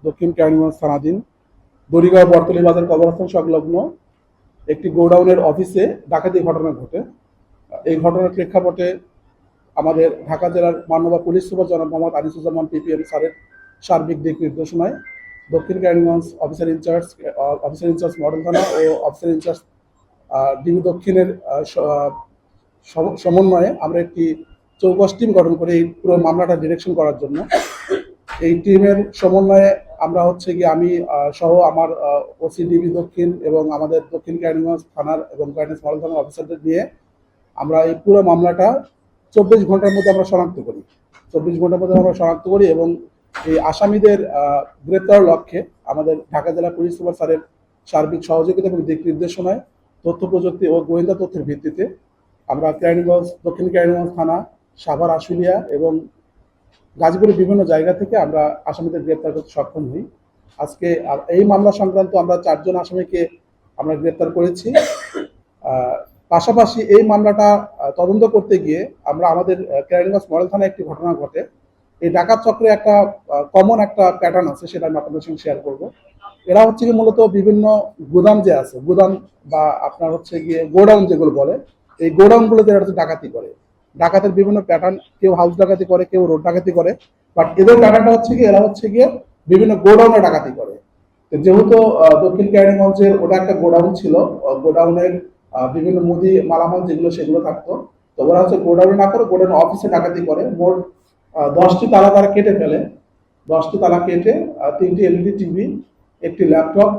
দক্ষিণ কেরানীগঞ্জ থানাধীন দড়িগাঁও বরতলী বাজার কবরস্থান সংলগ্ন একটি গোডাউনের অফিসে ডাকাতি ঘটনা ঘটে। এই ঘটনার প্রেক্ষাপটে আমাদের ঢাকা জেলার মাননীয় পুলিশ সুপার জনাব মোহাম্মদ আনিসুজ্জামান পিপিএম স্যারের সার্বিক দিক নির্দেশনায় দক্ষিণ কেরানীগঞ্জ অফিসার ইনচার্জ মডেল থানা ও অফিসার ইনচার্জ ডিবি দক্ষিণের সমন্বয়ে আমরা একটি চৌকস টিম গঠন করে এই পুরো মামলাটা ডিরেকশন করার জন্য। এই টিমের সমন্বয়ে আমরা আমি সহ আমার ওসি ডিবি দক্ষিণ এবং আমাদের দক্ষিণ কেরানীগঞ্জ থানার এবং কেরানীগঞ্জ মডেল থানার অফিসারদের নিয়ে আমরা এই পুরো মামলাটা 24 ঘন্টার মধ্যে আমরা শনাক্ত করি। 24 ঘন্টার মধ্যে আমরা শনাক্ত করি এবং এই আসামিদের গ্রেপ্তারের লক্ষ্যে আমাদের ঢাকা জেলা পুলিশ সুপার স্যারের সার্বিক সহযোগিতা এবং দিক নির্দেশনায় তথ্য প্রযুক্তি ও গোয়েন্দা তথ্যের ভিত্তিতে আমরা দক্ষিণ কেরানীগঞ্জ থানা, সাভার, আশুলিয়া এবং গাজীপুরের বিভিন্ন জায়গা থেকে আমরা আসামিদের গ্রেপ্তার করতে সক্ষম হই। আজকে এই মামলা সংক্রান্ত আমরা 4 জন আসামিকে আমরা গ্রেপ্তার করেছি। পাশাপাশি এই মামলাটা তদন্ত করতে গিয়ে আমরা আমাদের কেরানীগঞ্জ মডেল থানায় একটি ঘটনা ঘটে। এই ডাকাত চক্রে একটা কমন একটা প্যাটার্ন আছে, সেটা আমি আপনাদের সঙ্গে শেয়ার করবো। এরা মূলত বিভিন্ন গুদাম যে আছে, গুদাম বা আপনার গোডাউন যেগুলো বলে, এই গোডাউনগুলোতে এরা ডাকাতি করে। ডাকাতের বিভিন্ন প্যাটার্ন, কেউ হাউস ডাকাতি করে, কেউ রোড ডাকাতি করে, বাট এদের প্যাটার্নটা এরা বিভিন্ন গোডাউনে ডাকাতি করে। যেহেতু দক্ষিণ কেরানীগঞ্জের ওটা একটা গোডাউন ছিল, গোডাউনের বিভিন্ন মুদি মালামাল যেগুলো সেগুলো থাকতো, তো ওরা গোডাউনে না করে গোডাউন অফিসে ডাকাতি করে। মোট 10টি তালা তারা কেটে ফেলে। 10টি তালা কেটে 3টি এলইডি টিভি, একটি ল্যাপটপ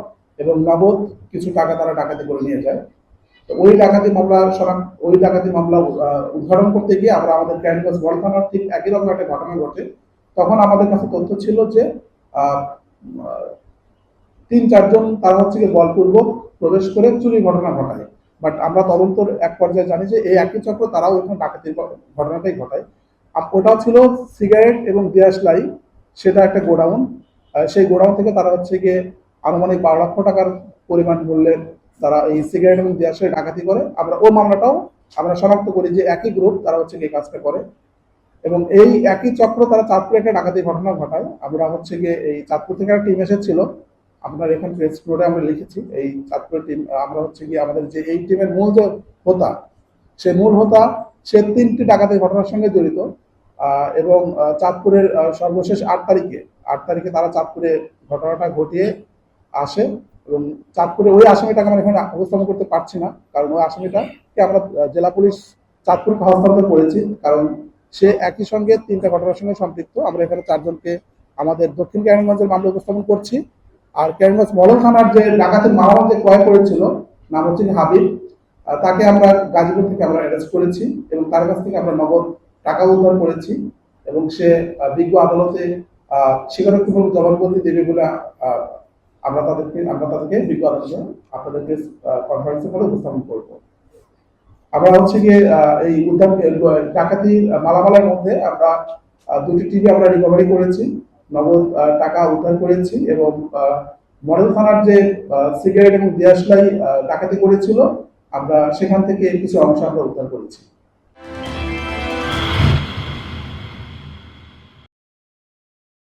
এবং নগদ কিছু টাকা তারা ডাকাতি করে নিয়ে যায়। তো ওই ডাকাতি মামলা উদ্ঘাটন করতে গিয়ে আমরা আমাদের কেরানীগঞ্জ মডেল থানার ঠিক একই রকম একটা ঘটনা ঘটে। তখন আমাদের কাছে তথ্য ছিল যে 3-4 জন তারা বলপূর্বক প্রবেশ করে চুরি ঘটনা ঘটায়। বাট আমরা তদন্তর এক পর্যায়ে জানি যে এই একই চক্র তারাও ওইখানে ডাকাতির ঘটনাটাই ঘটায়। ওটা ছিল সিগারেট এবং দিয়াশলাই, সেটা একটা গোডাউন। সেই গোডাউন থেকে তারা আনুমানিক 12 লক্ষ টাকার পরিমাণ মূল্যের তারা এই সিগারেট এবং দিয়াশলাই ডাকাতি করে। আমরা ওই মামলাটাও আমরা শনাক্ত করি যে একই গ্রুপ তারা এই কাজটা করে এবং এই একই চক্র তারা চাঁদপুরে একটা ডাকাতি ঘটনা ঘটায়। আমরা এই চাঁদপুর থেকে একটা টিম এসেছিল, আপনার এখানে প্রেস নোটে আমরা লিখেছি এই চাঁদপুরের টিম। আমরা আমাদের যে এই টিমের মূল যে হোতা, সে 3টি ডাকাতি ঘটনার সঙ্গে জড়িত এবং চাঁদপুরের সর্বশেষ 8 তারিখে তারা চাঁদপুরে ঘটনাটা ঘটিয়ে আসে এবং চাঁদপুরে ওই আসামিটাকে আমরা এখানে উপস্থাপন করতে পারছি না, কারণ ওই আসামিটাকে আমরা জেলা পুলিশ চাঁদপুরকে হস্তান্তর করেছি, কারণ সে একই সঙ্গে 3টা ঘটনার সঙ্গে সম্পৃক্ত। আমরা এখানে 4 জনকে আমাদের দক্ষিণ কেরানীগঞ্জের মামলা উপস্থাপন করছি। আর কেরানীগঞ্জ মডেল থানার যে ডাকাতের মালামাল যে ক্রয় করেছিল, নাম হাবিব, তাকে আমরা গাজীপুর থেকে আমরা অ্যারেস্ট করেছি এবং তার কাছ থেকে আমরা নগদ টাকা উদ্ধার করেছি এবং সে বিজ্ঞ আদালতে স্বীকারোক্তিমূলক জবানবন্দি দেবে বলে আমরা তাদেরকে বিজ্ঞ আদালতে আপনাদেরকে কনফারেন্সে করে উপস্থাপন করব। আমরা এই উদ্ধার ডাকাতি মালামালের মধ্যে আমরা 2টি টিভি আমরা রিকভারি করেছি, নগদ টাকা উদ্ধার করেছি এবং মডেল থানার যে সিগারেট এবং দিয়াশলাই ডাকাতি করেছিল, আমরা সেখান থেকে কিছু অংশ আমরা উদ্ধার করেছি।